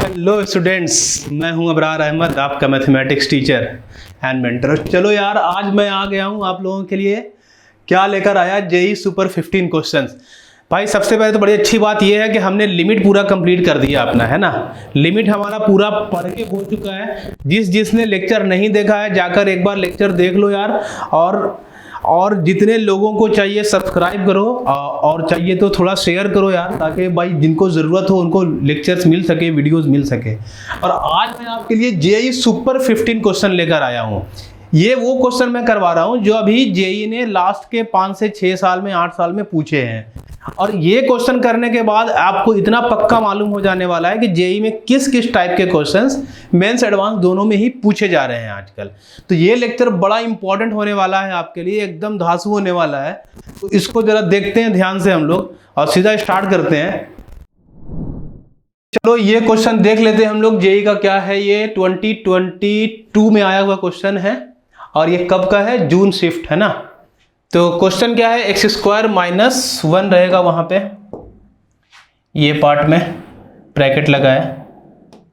Hello students, मैं हूं अबरार अहमद, आपका मैथमेटिक्स टीचर एंड मेंटर। चलो यार, आज मैं आ गया हूं आप लोगों के लिए। क्या लेकर आया? JEE super 15 questions. भाई सबसे पहले तो बड़ी अच्छी बात यह है कि हमने लिमिट पूरा कंप्लीट कर दिया अपना, है ना। लिमिट हमारा पूरा पढ़ के हो चुका है। जिसने लेक्चर नहीं देखा है जाकर एक बार लेक्चर देख लो यार। और जितने लोगों को चाहिए सब्सक्राइब करो और चाहिए तो थोड़ा शेयर करो यार, ताकि भाई जिनको ज़रूरत हो उनको लेक्चर्स मिल सके, वीडियोस मिल सके। और आज मैं आपके लिए जेई सुपर 15 क्वेश्चन लेकर आया हूँ। ये वो क्वेश्चन मैं करवा रहा हूँ जो अभी जेई ने लास्ट के 5 से 6 साल में, 8 साल में पूछे हैं। और ये क्वेश्चन करने के बाद आपको इतना पक्का मालूम हो जाने वाला है कि जेई में किस किस टाइप के क्वेश्चंस मेंस एडवांस दोनों में ही पूछे जा रहे हैं आजकल। तो ये लेक्चर बड़ा इंपॉर्टेंट होने वाला है आपके लिए, एकदम धांसू होने वाला है। तो इसको जरा देखते हैं ध्यान से हम लोग और सीधा स्टार्ट करते हैं। चलो ये क्वेश्चन देख लेते हैं हम लोग। जेई का क्या है, ये 2022 में आया हुआ क्वेश्चन है और ये कब का है? जून शिफ्ट है ना। तो क्वेश्चन क्या है? एक्स स्क्वायर माइनस 1 रहेगा वहां पे, ये पार्ट में ब्रैकेट लगा है।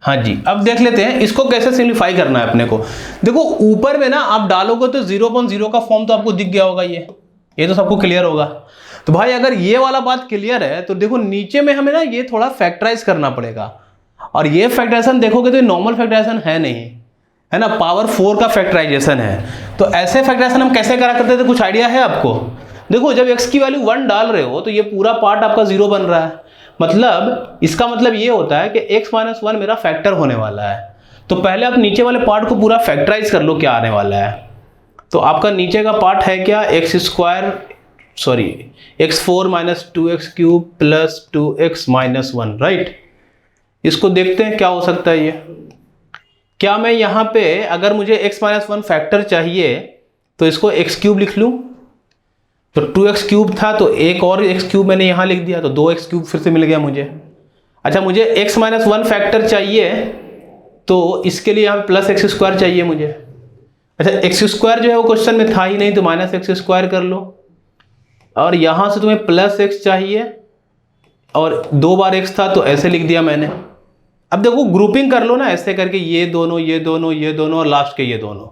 हाँ जी, अब देख लेते हैं इसको कैसे सिंप्लीफाई करना है अपने को। देखो ऊपर में ना आप डालोगे तो 0.0 का फॉर्म तो आपको दिख गया होगा, ये तो सबको क्लियर होगा। तो भाई अगर ये वाला बात क्लियर है तो देखो नीचे में हमें ना ये थोड़ा फैक्टराइज करना पड़ेगा। और ये फैक्टराइजेशन देखोगे तो नॉर्मल फैक्टराइजेशन है नहीं, है ना, पावर 4 का फैक्टराइजेशन है। तो ऐसे फैक्टराइजेशन हम कैसे करा करते थे, कुछ आइडिया है आपको? देखो जब x की वैल्यू 1 डाल रहे हो तो ये पूरा पार्ट आपका 0 बन रहा है। मतलब इसका मतलब ये होता है कि x - 1 मेरा फैक्टर होने वाला है। तो पहले आप नीचे वाले पार्ट को पूरा फैक्टराइज कर लो क्या आने वाला है। तो आपका नीचे का पार्ट है क्या? x4 - 2x³ + 2x - 1, right. इसको देखते हैं क्या हो सकता है ये। क्या मैं यहाँ पे अगर मुझे x - 1 फैक्टर चाहिए तो इसको x³ लिख लूँ? तो 2x³ था तो एक और x³ मैंने यहाँ लिख दिया, तो 2x³ फिर से मिल गया मुझे। अच्छा, मुझे x - 1 फैक्टर चाहिए तो इसके लिए यहाँ प्लस x² चाहिए मुझे। अच्छा, x² जो है वो क्वेश्चन में था ही नहीं तो -x² कर लो। और यहाँ से तुम्हें प्लस x चाहिए और 2 बार x था तो ऐसे लिख दिया मैंने। अब देखो ग्रुपिंग कर लो ना ऐसे करके, ये दोनों ये दोनों ये दोनों और लास्ट के ये दोनों।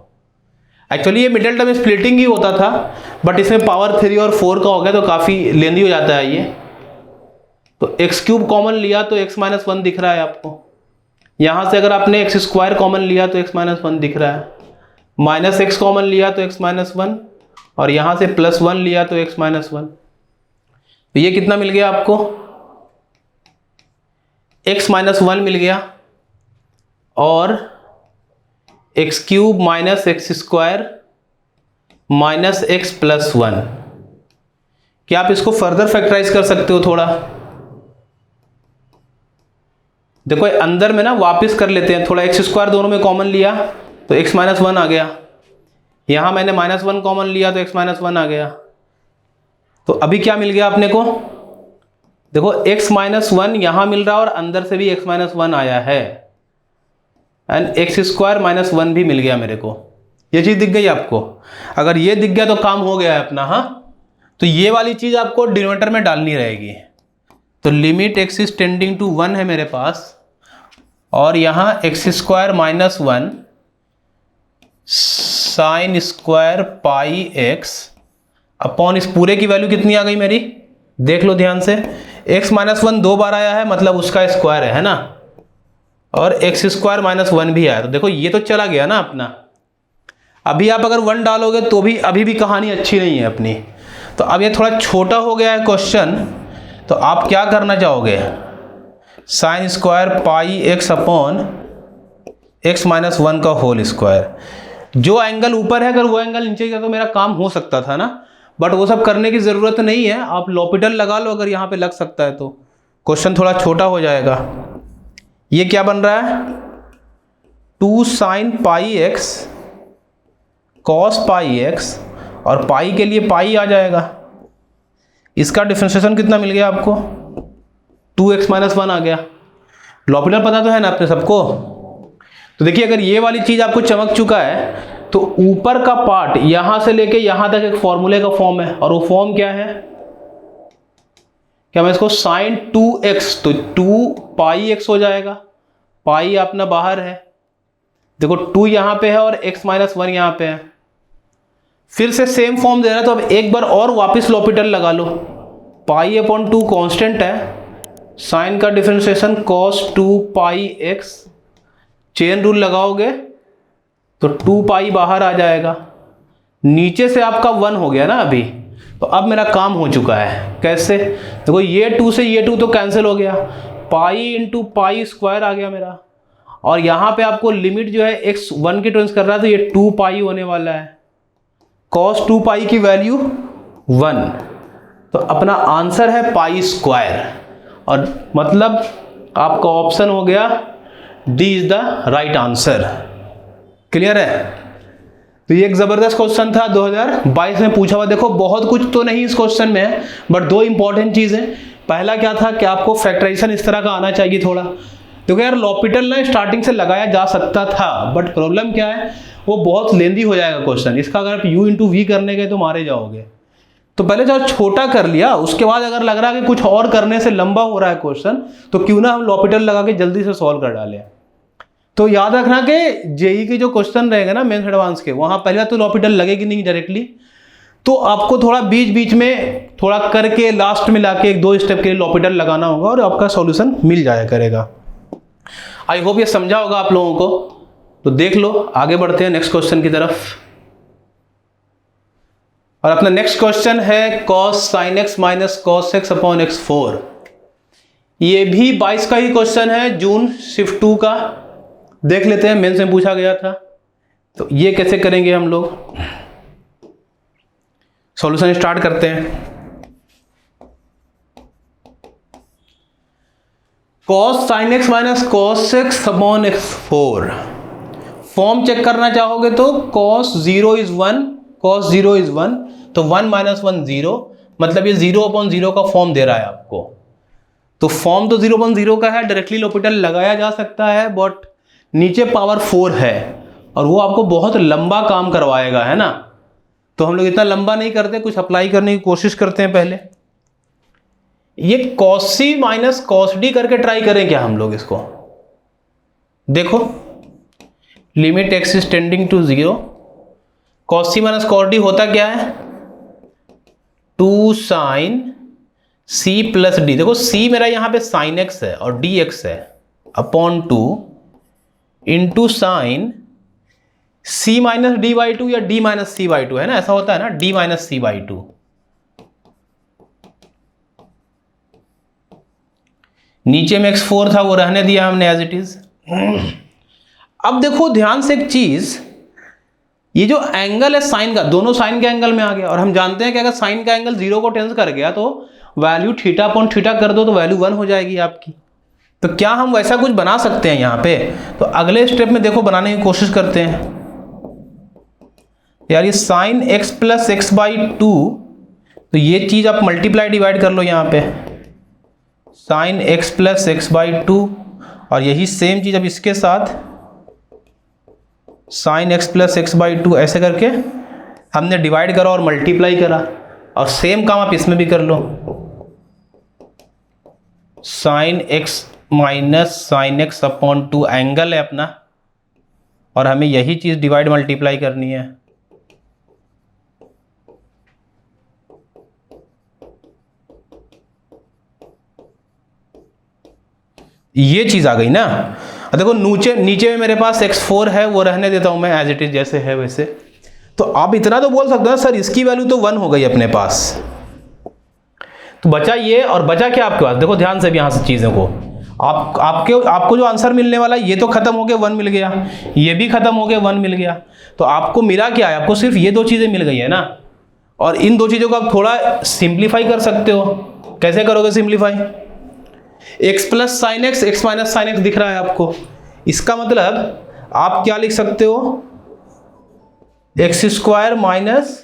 एक्चुअली ये मिडिल टर्म स्प्लिटिंग ही होता था, बट इसमें पावर 3 और 4 का हो गया तो काफ़ी लेंदी हो जाता है ये। तो x³ कॉमन लिया तो x - 1 दिख रहा है आपको। यहाँ से अगर आपने x² कॉमन लिया तो x - 1 दिख रहा है। -x कॉमन लिया तो x - 1 और यहाँ से +1 लिया तो x - 1। तो ये कितना मिल गया आपको? x - 1 मिल गया और x³ - x² - x + 1। क्या आप इसको फर्दर फैक्टराइज कर सकते हो थोड़ा? देखो अंदर में ना वापस कर लेते हैं थोड़ा। x² दोनों में कॉमन लिया तो x - 1 आ गया। यहां मैंने -1 कॉमन लिया तो x - 1 आ गया। तो अभी क्या मिल गया अपने को? देखो x - 1 यहां मिल रहा है और अंदर से भी x - 1 आया है एंड x² - 1 भी मिल गया मेरे को। ये चीज दिख गई आपको? अगर ये दिख गया तो काम हो गया है अपना। हाँ, तो ये वाली चीज आपको डिनोमिनेटर में डालनी रहेगी। तो limit x is tending to 1 है मेरे पास और यहां x² - 1 sin² πx अपॉन इस पूरे की वैल्यू कितनी आ गई मेरी? देख लो ध्यान से। x - 1 2 बार आया है मतलब उसका स्क्वायर है ना, और x² - 1 भी आया। तो देखो ये तो चला गया ना अपना। अभी आप अगर 1 डालोगे तो भी अभी भी कहानी अच्छी नहीं है अपनी। तो अब ये थोड़ा छोटा हो गया है क्वेश्चन, तो आप क्या करना चाहोगे? sin² πx अपॉन x - 1 का होल स्क्वायर। जो एंगल ऊपर है अगर वो एंगल नीचे गया तो मेरा काम हो सकता था ना, बट वो सब करने की जरूरत नहीं है। आप लॉपिटल लगा लो अगर यहाँ पे लग सकता है तो क्वेश्चन थोड़ा छोटा हो जाएगा। ये क्या बन रहा है? 2 sin πx cos πx और पाई के लिए पाई आ जाएगा। इसका डिफरेंशिएशन कितना मिल गया आपको? 2x - 1 आ गया। लॉपिटल पता तो है ना अपने सबको। तो देखिए अगर ये वाली चीज आपको चमक चुका है तो ऊपर का पार्ट यहां से लेके यहां तक एक फॉर्मूले का फॉर्म है और वो फॉर्म क्या है? क्या मैं इसको sin 2x तो 2 πx हो जाएगा पाई अपना बाहर है, देखो 2 यहाँ पे है और x माइनस 1 यहाँ पे है, फिर से सेम फॉर्म दे रहा है, तो अब एक बार और वापस लॉपिटल लगा लो। पाई अपॉन 2 कांस्टेंट है, साइन का डिफरेंशिएशन cos 2 पाई x, चेन रूल लगाओगे तो 2 पाई बाहर आ जाएगा, नीचे से आपका 1 हो गया ना अभी। तो अब मेरा काम हो चुका है, कैसे? देखो ये 2 से ये 2 तो कैंसिल हो गया, पाई इंटू पाई स्क्वायर आ गया मेरा, और यहाँ पे आपको लिमिट जो है x 1 की टर्म्स कर रहा है, तो ये 2 पाई होने वाला है, cos 2 पाई की वैल्यू 1, तो अपना आंसर है पाई स्क्वायर, और मतलब आपका ऑप्शन हो गया D is the right answer. Clear है? तो ये एक जबरदस्त क्वेश्चन था 2022 में पूछा हुआ। देखो बहुत कुछ तो नहीं इस क्वेश्चन में है, बट 2 इंपॉर्टेंट चीजें। पहला क्या था कि आपको फैक्टराइजेशन इस तरह का आना चाहिए थोड़ा, क्योंकि यार लॉपिटल ना स्टार्टिंग से लगाया जा सकता था, बट प्रॉब्लम क्या है, वो बहुत लेंदी हो जाएगा क्वेश्चन। इसका अगर आप u इंटू वी करने गए तो मारे जाओगे। तो पहले जब छोटा कर लिया, उसके बाद अगर लग रहा है कि कुछ और करने से लंबा हो रहा है क्वेश्चन, तो क्यों ना हम लॉपिटल लगा के जल्दी से सॉल्व कर डालें। तो याद रखना कि जेई के जो क्वेश्चन रहेगा ना मेंस एडवांस के, वहां पहले तो लॉपिटल लगेगी नहीं डायरेक्टली, तो आपको थोड़ा बीच बीच में थोड़ा करके लास्ट में लाके 1-2 स्टेप के लिए लॉपिटल लगाना होगा और आपका सॉल्यूशन मिल जाया करेगा। आई होप ये समझा होगा आप लोगों को। तो देख लो, आगे बढ़ते हैं नेक्स्ट क्वेश्चन की तरफ। और अपना नेक्स्ट क्वेश्चन है cos sin x minus cos x upon x4। ये भी 22 का ही क्वेश्चन है, जून शिफ्ट 2 का। देख लेते हैं, मेंस में पूछा गया था। तो ये कैसे करेंगे हम लोग, सॉल्यूशन स्टार्ट करते हैं। cos sin x minus cos x upon x4। Form check करना चाहोगे तो cos 0 इज 1, cos 0 इज 1, तो 1 माइनस 1 0, मतलब ये 0 अपॉन 0 का फॉर्म दे रहा है आपको। तो फॉर्म तो 0 अपॉन 0 का है, डायरेक्टली लॉपिटल लगाया जा सकता है, बट नीचे पावर 4 है और वो आपको बहुत लंबा काम करवाएगा, है ना। तो हम लोग इतना लंबा नहीं करते, कुछ अप्लाई करने की कोशिश करते हैं पहले। ये cos c minus cos d करके ट्राई करें क्या हम लोग इसको। देखो limit x is tending to 0, cos c minus cos d होता क्या है, 2 sin c प्लस d। देखो c मेरा यहाँ पे sin x है और dx है, upon 2 into sine c minus D by 2 या d माइनस सी बाई 2, है ना, ऐसा होता है ना, d माइनस सी बाई 2। नीचे में x4 था, वो रहने दिया हमने एज इट इज। अब देखो ध्यान से एक चीज, ये जो एंगल है साइन का, दोनों साइन के एंगल में आ गया, और हम जानते हैं कि अगर साइन का एंगल 0 को टेंस कर गया तो वैल्यू थीटा अपॉन थीटा कर दो तो वैल्यू 1 हो जाएगी आपकी। तो क्या हम वैसा कुछ बना सकते हैं यहाँ पे? तो अगले स्टेप में देखो बनाने की कोशिश करते हैं। यार ये sine x plus x by 2, तो ये चीज आप मल्टीप्लाई डिवाइड कर लो यहाँ पे, sine x plus x by 2, और यही सेम चीज अब इसके साथ sine x plus x by 2, ऐसे करके हमने डिवाइड करा और मल्टीप्लाई करा, और सेम काम आप इसमें भी कर लो, sine x minus sine x upon 2 angle है अपना, और हमें यही चीज डिवाइड मल्टीप्लाई करनी है। ये चीज आ गई ना। देखो नीचे में मेरे पास x4 है, वो रहने देता हूं मैं एज इट इज जैसे है वैसे। तो आप इतना तो बोल सकते हो सर इसकी वैल्यू तो 1 हो गई अपने पास, तो बचा ये, और बचा क्या आपके पास, देखो ध्यान से भी यहां से चीजों को, आपको जो आंसर मिलने वाला है ये तो खत्म हो गया 1 मिल गया, ये भी खत्म हो गया 1 मिल गया, तो आपको मिला क्या है, आपको सिर्फ ये 2 चीजें मिल गई है ना। और इन 2 चीजों को आप थोड़ा सिंप्लीफाई कर सकते हो। कैसे करोगे simplify, x plus sine x, x minus sine x दिख रहा है आपको, इसका मतलब आप क्या लिख सकते हो, x square minus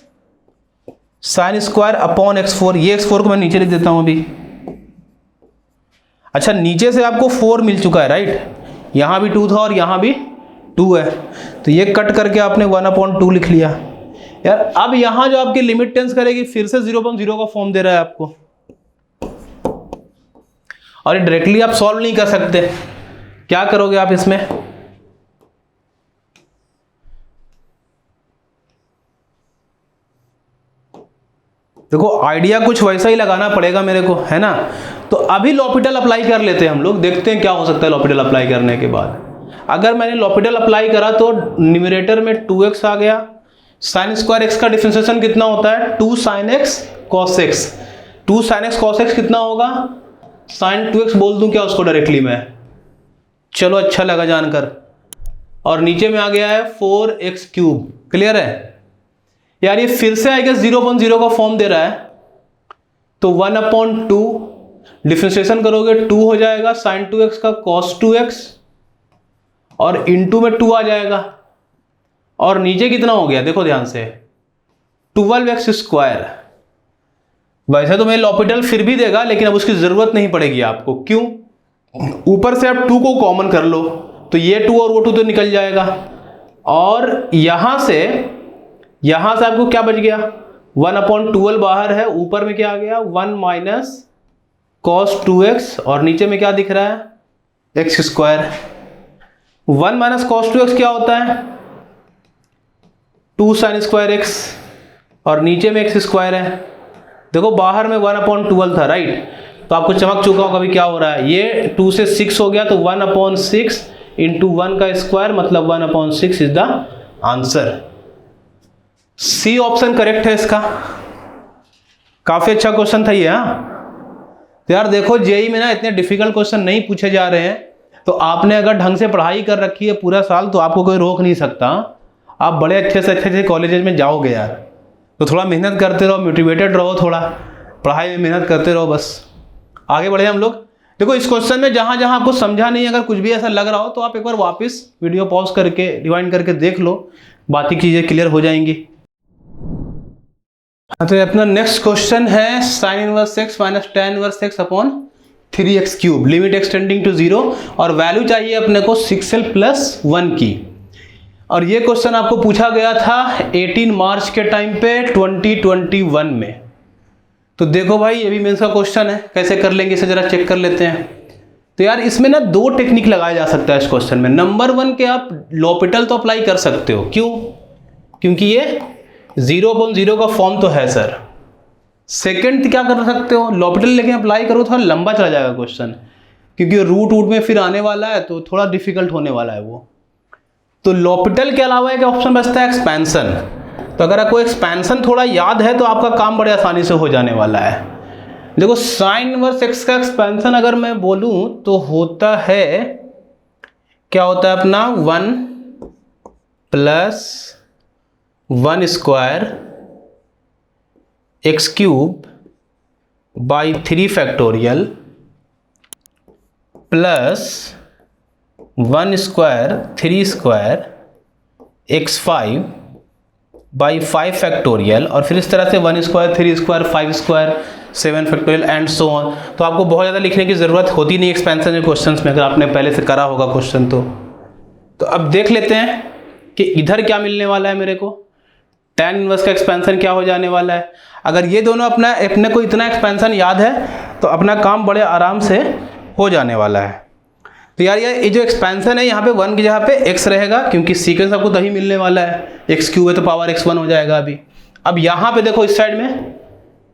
sine square upon x4। ये x4 को मैं नीचे लिख देता हूं अभी। अच्छा नीचे से आपको 4 मिल चुका है राइट, यहां भी 2 था और यहां भी 2 है, तो ये कट करके आपने 1/2 लिख लिया। यार अब यहां जो आपकी लिमिट टेंस करेगी फिर से 0/0 का फॉर्म दे रहा है आपको, और डायरेक्टली आप सॉल्व नहीं कर सकते, क्या करोगे आप इसमें? देखो आइडिया कुछ वैसा ही लगाना पड़ेगा मेरे को, है ना। तो अभी लॉपिटल अप्लाई कर लेते हैं हम लोग, देखते हैं क्या हो सकता है लॉपिटल अप्लाई करने के बाद। अगर मैंने लॉपिटल अप्लाई करा तो न्यूमरेटर में 2x आ गया, साइन स्क्वायर x का डिफरेंशिएशन कितना होता है? 2 sin x cos x। 2 sin x cos x कितना होगा? sin 2x बोल दूं क्या उसको डायरेक्टली मैं? चलो अच्छा लगा जानकर। और नीचे में आ गया है 4x क्यूब। क्लियर है यार? ये फिर से आई गेस 0/0 का फॉर्म दे रहा है, तो 1/2 डिफरेंशिएशन करोगे 2 हो जाएगा, sin 2x का cos 2x और इंटू में 2 आ जाएगा। और नीचे कितना हो गया देखो ध्यान से, 12x स्क्वायर। वैसे तो मैं लॉपिटल फिर भी देगा, लेकिन अब उसकी जरूरत नहीं पड़ेगी आपको। क्यों? ऊपर से आप 2 को कॉमन कर लो, तो ये 2 और वो 2 तो निकल जाएगा। और यहां से आपको क्या बच गया? 1/12 बाहर है, ऊपर में क्या आ गया? 1 माइनस cos 2x और नीचे में क्या दिख रहा है? x square. 1 minus cos 2x क्या होता है? 2 sin स्क्वायर x और नीचे में x स्क्वायर है। देखो बाहर में 1/12 था, राइट? तो आपको चमक चुका होगा अभी क्या हो रहा है। ये 2 से 6 हो गया, तो 1/6 इंटू 1 का स्क्वायर मतलब 1/6 is the answer. C option correct है इसका। काफी अच्छा क्वेश्चन था ये। तो यार देखो जेई में ना इतने डिफिकल्ट क्वेश्चन नहीं पूछे जा रहे हैं, तो आपने अगर ढंग से पढ़ाई कर रखी है पूरा साल तो आपको कोई रोक नहीं सकता। आप बड़े अच्छे से अच्छे कॉलेजेस में जाओगे यार। तो थोड़ा मेहनत करते रहो, मोटिवेटेड रहो, थोड़ा पढ़ाई में मेहनत करते रहो, बस आगे बढ़े हम लोग। देखो इस क्वेश्चन में जहां जहां आपको समझा नहीं, अगर कुछ भी ऐसा लग रहा हो तो आप एक बार वापस वीडियो पॉज करके रिवाइंड करके देख लो, बाकी चीजें क्लियर हो जाएंगी। तो अपना नेक्स्ट क्वेश्चन है sin inverse x minus tan inverse x upon 3x cube, limit extending to 0 और वैल्यू चाहिए अपने को 6l + 1 की। और ये क्वेश्चन आपको पूछा गया था 18 मार्च के टाइम पे 2021 में। तो देखो भाई ये भी मेंस का क्वेश्चन है, कैसे कर लेंगे इसे जरा चेक कर लेते हैं। तो यार इसमें ना 2 टेक्निक लगाया जा सकता है इस क्वेश्चन में। नंबर 1 के आप लॉपिटल तो अप्लाई कर सकते हो। क्यों? क्योंकि ये 0/0 का फॉर्म तो है सर। सेकंड क्या कर सकते हो? लॉपिटल लेके अप्लाई करो, थोड़ा लंबा चला जाएगा क्वेश्चन, क्योंकि रूट में फिर आने वाला है तो थोड़ा डिफिकल्ट होने वाला है वो। तो लॉपिटल के अलावा एक ऑप्शन बचता है एक्सपेंशन। तो अगर आपको एक्सपेंशन थोड़ा याद है तो आपका काम बड़े आसानी से हो जाने वाला है। देखो साइन इनवर्स x का एक्सपेंशन अगर मैं बोलूं तो होता है, क्या होता है अपना 1 + 1 square x cube by 3 factorial plus 1 square 3 square x5 by 5 factorial और फिर इस तरह से 1 square 3 square 5 square 7 factorial and so on. तो आपको बहुत ज़्यादा लिखने की ज़रूरत होती नहीं एक्सपेंशन के क्वेश्चंस में, अगर आपने पहले से करा होगा क्वेश्चन तो अब देख लेते हैं कि इधर क्या मिलने वाला है मेरे को। tan इनवर्स का एक्सपेंशन क्या हो जाने वाला है। अगर ये दोनों अपने को इतना एक्सपेंशन याद है तो अपना काम बड़े आराम से हो जाने वाला है। तो यार ये जो एक्सपेंशन है यहाँ पे 1 की जगह पे x रहेगा, क्योंकि सीक्वेंस आपको तभी मिलने वाला है। x क्यूब है तो पावर x1 हो जाएगा अभी। अब यहाँ पे देखो इस साइड में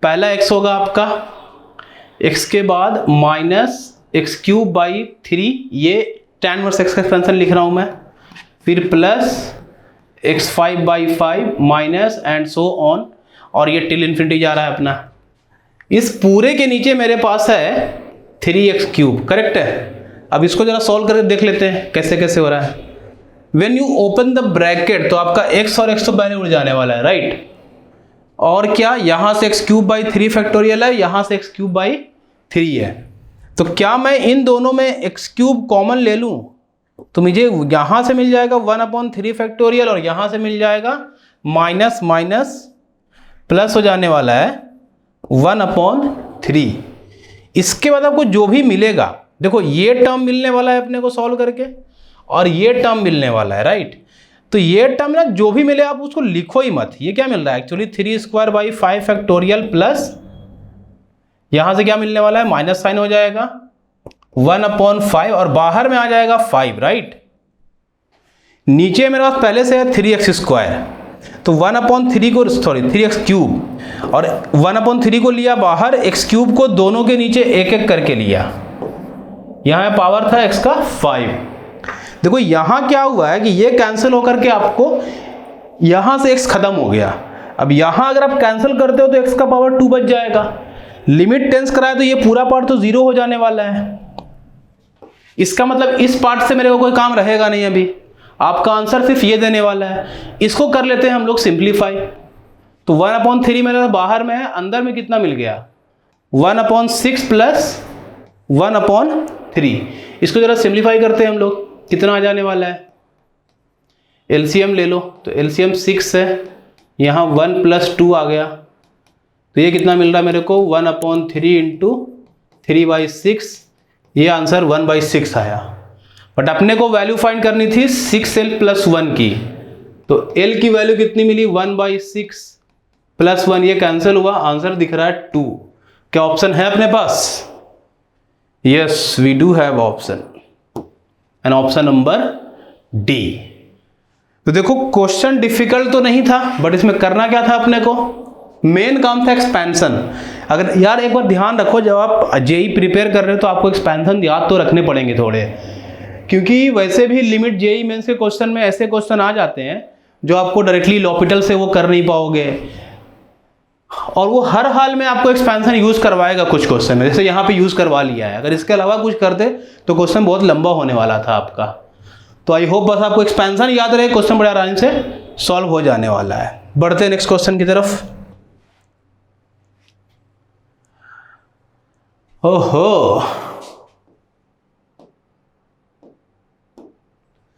पहला x होगा आपका, x के बाद माइनस x क्यूब बाई 3, ये tan इनवर्स x का एक्सपेंशन लिख रहा हूँ मैं, फिर plus x5 by 5 minus and so on, और ये टिल इन्फिनिटी जा रहा है अपना। इस पूरे के नीचे मेरे पास है 3x क्यूब, करेक्ट है। अब इसको जरा सॉल्व करके देख लेते हैं कैसे कैसे हो रहा है। When you open the bracket तो आपका x और x तो पहले उड़ जाने वाला है, राइट। और क्या यहाँ से x क्यूब बाई 3 फैक्टोरियल है, यहाँ से x क्यूब बाई 3 है। तो क्या मैं इन दोनों में x क्यूब कॉमन ले लूँ तो मुझे यहाँ से मिल जाएगा 1/3 फैक्टोरियल और यहाँ से मिल जाएगा माइनस माइनस प्लस हो जाने वाला है 1/3। इसके बाद आपको जो भी मिलेगा, देखो ये टर्म मिलने वाला है अपने को सॉल्व करके और ये टर्म मिलने वाला है, राइट। तो ये टर्म ना जो भी मिले आप उसको लिखो ही मत। ये क्या मिल रहा है actually 3 square by 5 factorial plus यहाँ से क्या मिलने वाला है माइनस साइन हो जाएगा 1/5 और बाहर में आ जाएगा 5, राइट। नीचे मेरे पास पहले से है 3x², तो 1/3 को, सॉरी 3x³ और 1/3 को लिया बाहर, x³ को दोनों के नीचे एक एक करके लिया। यहाँ पावर था x का 5। देखो यहाँ क्या हुआ है कि ये कैंसिल होकर के आपको यहाँ से x खत्म हो गया। अब यहाँ अगर आप कैंसिल करते हो तो x का पावर 2 बच जाएगा। लिमिट टेंस कराए तो ये पूरा पार्ट तो 0 हो जाने वाला है। इसका मतलब इस पार्ट से मेरे को कोई काम रहेगा नहीं। अभी आपका आंसर सिर्फ ये देने वाला है। इसको कर लेते हैं हम लोग सिंप्लीफाई। तो 1/3 मेरे बाहर में है, अंदर में कितना मिल गया 1/6 प्लस 1/3। इसको जरा सिंप्लीफाई करते हैं हम लोग, कितना आ जाने वाला है। एलसीएम ले लो, तो एलसीएम 6 है, यहाँ 1 + 2 आ गया, तो ये कितना मिल रहा है मेरे को 1/3 इंटू 3/6। ये आंसर 1/6 आया। बट अपने को वैल्यू फाइंड करनी थी 6l + 1 की, तो l की वैल्यू कितनी मिली 1/6 + 1, ये कैंसिल हुआ, आंसर दिख रहा है 2। क्या ऑप्शन है अपने पास? Yes, we do have option, and option number D. तो देखो क्वेश्चन डिफिकल्ट तो नहीं था, बट इसमें करना क्या था अपने को, मेन काम था एक्सपेंशन। अगर यार एक बार ध्यान रखो, जब आप जेई प्रिपेयर कर रहे हो तो आपको एक्सपेंशन याद तो रखने पड़ेंगे थोड़े, क्योंकि वैसे भी लिमिट जेई मेंस के क्वेश्चन में ऐसे क्वेश्चन आ जाते हैं जो आपको डायरेक्टली लॉपिटल से वो कर नहीं पाओगे, और वो हर हाल में आपको एक्सपेंशन यूज करवाएगा कुछ क्वेश्चन में, जैसे यहाँ पे यूज करवा लिया है। अगर इसके अलावा कुछ करते तो क्वेश्चन बहुत लंबा होने वाला था आपका। तो आई होप बस आपको एक्सपेंशन याद रहे, क्वेश्चन बड़े आराम से सॉल्व हो जाने वाला है। बढ़ते हैं नेक्स्ट क्वेश्चन की तरफ। ओहो,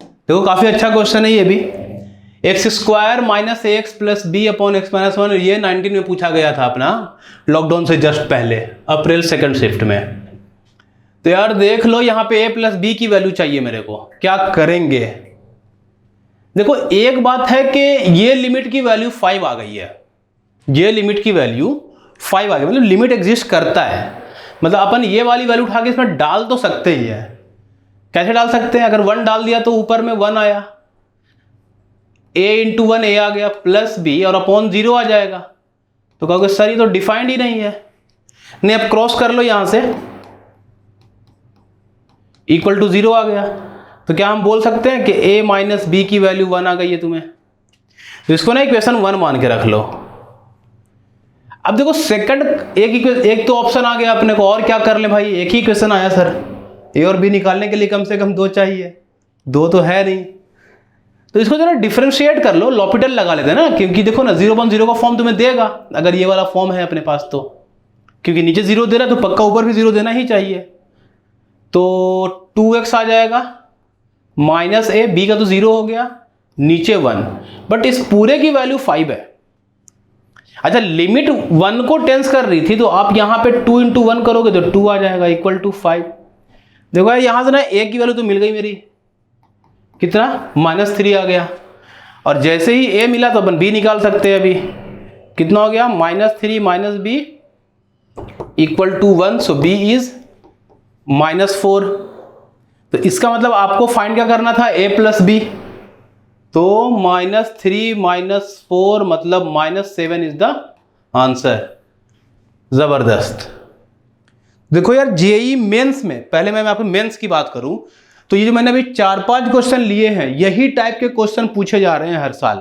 देखो काफी अच्छा क्वेश्चन है ये भी। x² - ax + b/x-1, ये 19 में पूछा गया था अपना, लॉकडाउन से जस्ट पहले, अप्रैल 2nd शिफ्ट में। तो यार देख लो, यहाँ पे a + b की वैल्यू चाहिए मेरे को, क्या करेंगे। देखो एक बात है कि ये लिमिट की वैल्यू 5 आ गई है, ये लिमिट की वैल्यू 5 आ गई, मतलब लिमिट एग्जिस्ट करता है। मतलब अपन ये वाली वैल्यू उठा के इसमें डाल तो सकते ही है। कैसे डाल सकते हैं? अगर 1 डाल दिया तो ऊपर में 1 आया, a × 1 a आ गया, प्लस b और अपॉन 0 आ जाएगा। तो कहोगे सर ये तो डिफाइंड ही नहीं है। नहीं, अब क्रॉस कर लो यहां से, = 0 आ गया, तो क्या हम बोल सकते हैं कि a - b की वैल्यू 1 आ गई है तुम्हें? तो इसको ना इक्वेशन 1 मान के रख लो। अब देखो सेकंड एक तो ऑप्शन आ गया अपने को, और क्या कर ले भाई, एक ही इक्वेशन आया सर, a और b निकालने के लिए कम से कम 2 चाहिए, 2 तो है नहीं। तो इसको जरा डिफरेंशिएट कर लो, लॉपिटल लगा लेते हैं ना, क्योंकि देखो ना 0/0 का फॉर्म तुम्हें देगा अगर ये वाला फॉर्म है अपने पास तो, क्योंकि नीचे 0 दे रहा है तो पक्का ऊपर भी 0 देना ही चाहिए। तो 2x आ जाएगा, -a, b का तो 0 हो गया, नीचे 1, बट इस पूरे की वैल्यू 5 है। अच्छा, लिमिट 1 को टेंस कर रही थी, तो आप यहाँ पे 2 × 1 करोगे तो 2 आ जाएगा, = 5। देखो यार यहां से ना a की वैल्यू तो मिल गई मेरी, कितना -3 आ गया, और जैसे ही a मिला तो अपन b निकाल सकते हैं। अभी कितना हो गया, -3 - b = 1, सो b इज -4। तो इसका मतलब आपको फाइंड क्या करना था, a + b, तो -3 - 4 मतलब -7 इज द आंसर। जबरदस्त। देखो यार जेई मेंस में, पहले मैं आपको मेंस की बात करूं तो ये जो मैंने अभी 4-5 क्वेश्चन लिए हैं, यही टाइप के क्वेश्चन पूछे जा रहे हैं हर साल।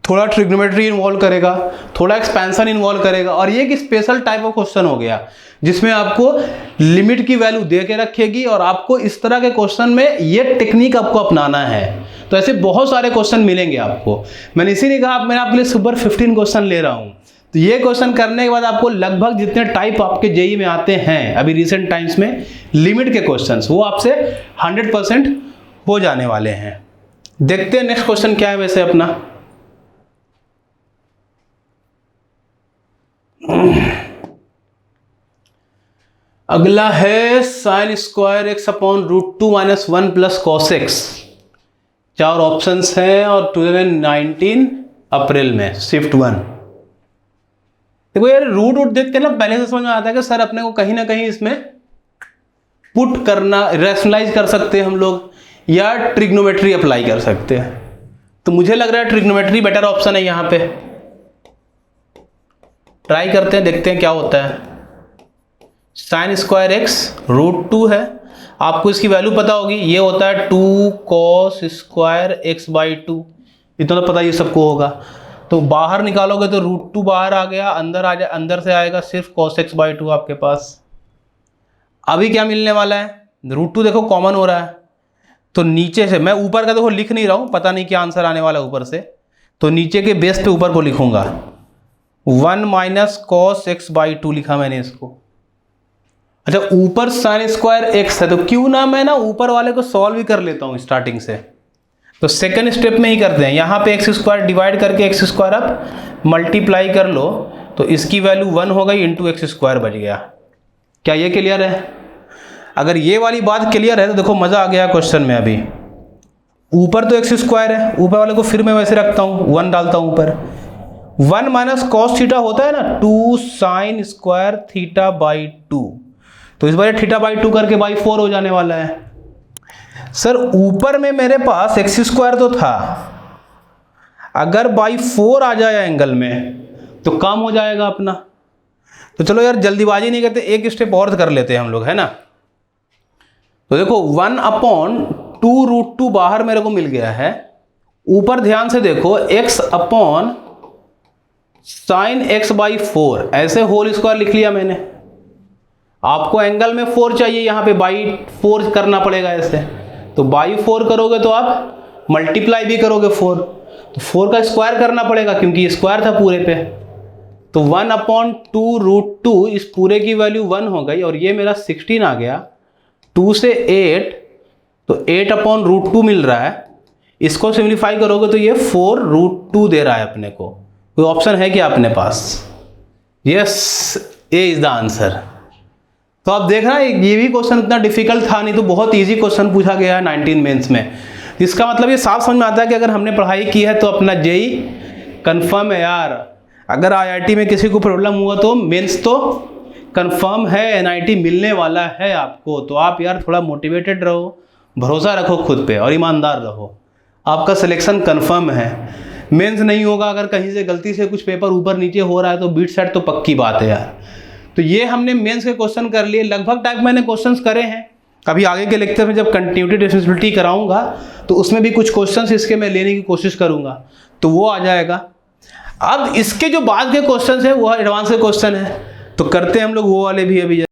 थोड़ा ट्रिग्नोमेट्री इन्वॉल्व करेगा, थोड़ा एक्सपेंशन इन्वॉल्व करेगा, और ये एक स्पेशल टाइप ऑफ क्वेश्चन हो गया जिसमें आपको लिमिट की वैल्यू दे के रखेगी, और आपको इस तरह के क्वेश्चन में ये टेक्निक आपको अपनाना है। तो ऐसे बहुत सारे क्वेश्चन मिलेंगे आपको। मैंने इसीलिए कहा मैं आपके लिए सुपर 15 क्वेश्चन ले रहा हूं। तो ये क्वेश्चन करने के बाद आपको लगभग जितने टाइप आपके जेई में आते हैं अभी रिसेंट टाइम्स में लिमिट के क्वेश्चंस, वो आपसे 100% हो जाने वाले हैं। देखते हैं नेक्स्ट क्वेश्चन क्या है वैसे अपना। अगला है sin² x/√2 - 1 + cos x। 4 options हैं और 2019 अप्रैल में शिफ्ट 1। देखो यार रूट देख के ना पहले से समझ में आता है कि सर अपने को कहीं ना कहीं इसमें पुट करना, रैशनलाइज कर सकते हैं हम लोग, या ट्रिग्नोमेट्री अप्लाई कर सकते हैं। तो मुझे लग रहा है ट्रिग्नोमेट्री बेटर ऑप्शन है यहाँ पे। ट्राई करते हैं, देखते हैं क्या होता है। साइन स्क्वायर एक्स √2 है, आपको इसकी वैल्यू पता होगी, ये होता है 2 cos स्क्वायर एक्स बाई 2, इतना तो पता ही सबको होगा। तो बाहर निकालोगे तो √2 बाहर आ गया, अंदर से आएगा सिर्फ cos x बाई 2 आपके पास। अभी क्या मिलने वाला है, √2 देखो कॉमन हो रहा है, तो नीचे से, मैं ऊपर का देखो लिख नहीं रहा हूँ, पता नहीं क्या आंसर आने वाला है ऊपर से, तो नीचे के बेस पे ऊपर को लिखूंगा 1 माइनस cos x बाई 2 लिखा मैंने इसको। अच्छा, ऊपर साइन स्क्वायर एक्स है, तो क्यों ना मैं ना ऊपर वाले को सॉल्व ही कर लेता हूँ स्टार्टिंग से। तो सेकंड स्टेप में ही करते हैं, यहाँ पे एक्स स्क्वायर डिवाइड करके एक्स स्क्वायर आप मल्टीप्लाई कर लो, तो इसकी वैल्यू 1 हो गई, इंटू एक्स स्क्वायर बच गया। क्या ये क्लियर है? अगर ये वाली बात क्लियर है तो देखो मज़ा आ गया क्वेश्चन में। अभी ऊपर तो एक्स स्क्वायर है, ऊपर वाले को फिर मैं वैसे रखता हूँ, 1 डालता हूँ ऊपर। 1 माइनस कॉस थीटा होता है ना 2 साइन स्क्वायर थीटा बाई 2, तो इस बार थीटा बाई 2 करके बाई 4 हो जाने वाला है। सर ऊपर में मेरे पास एक्स स्क्वायर तो था, अगर बाई 4 आ जाए एंगल में तो काम हो जाएगा अपना। तो चलो यार जल्दीबाजी नहीं करते, एक स्टेप और कर लेते हैं हम लोग, है ना। तो देखो 1/2 √2 बाहर मेरे को मिल गया है, ऊपर ध्यान से देखो x/sin x बाई 4, ऐसे होल स्क्वायर लिख लिया मैंने। आपको एंगल में 4 चाहिए, यहाँ पे बाई 4 करना पड़ेगा ऐसे, तो बाई 4 करोगे तो आप मल्टीप्लाई भी करोगे 4, तो 4 का स्क्वायर करना पड़ेगा क्योंकि स्क्वायर था पूरे पे। तो 1/2 √2, इस पूरे की वैल्यू 1 हो गई, और ये मेरा 16 आ गया। 2 से 8, तो 8/√2 मिल रहा है, इसको सिंप्लीफाई करोगे तो ये 4 √2 दे रहा है अपने को। कोई ऑप्शन है क्या अपने पास? Yes, A is the answer. तो आप देख रहे हैं ये भी क्वेश्चन इतना डिफिकल्ट था नहीं, तो बहुत इजी क्वेश्चन पूछा गया है 19 मेंस में। इसका मतलब ये साफ समझ में आता है कि अगर हमने पढ़ाई की है तो अपना जेई कंफर्म है यार। अगर आईआईटी में किसी को प्रॉब्लम हुआ तो मेंस तो कंफर्म है, एनआईटी मिलने वाला है आपको। तो आप यार थोड़ा मोटिवेटेड रहो, भरोसा रखो खुद पे और ईमानदार रहो, आपका सिलेक्शन कंफर्म है। मेंस नहीं होगा, अगर कहीं से गलती से कुछ पेपर ऊपर नीचे हो रहा है तो बीट सेट तो पक्की बात है यार। तो ये हमने मेंस के क्वेश्चन कर लिए, लगभग टाइप मैंने क्वेश्चंस करे हैं। अभी आगे के लेक्चर में जब कंटिन्यूटी डिफरेंशियबिलिटी कराऊंगा तो उसमें भी कुछ क्वेश्चंस इसके मैं लेने की कोशिश करूंगा, तो वो आ जाएगा। अब इसके जो बाद के क्वेश्चंस है वो एडवांस के क्वेश्चन है, तो करते हैं हम लोग वो वाले भी अभी।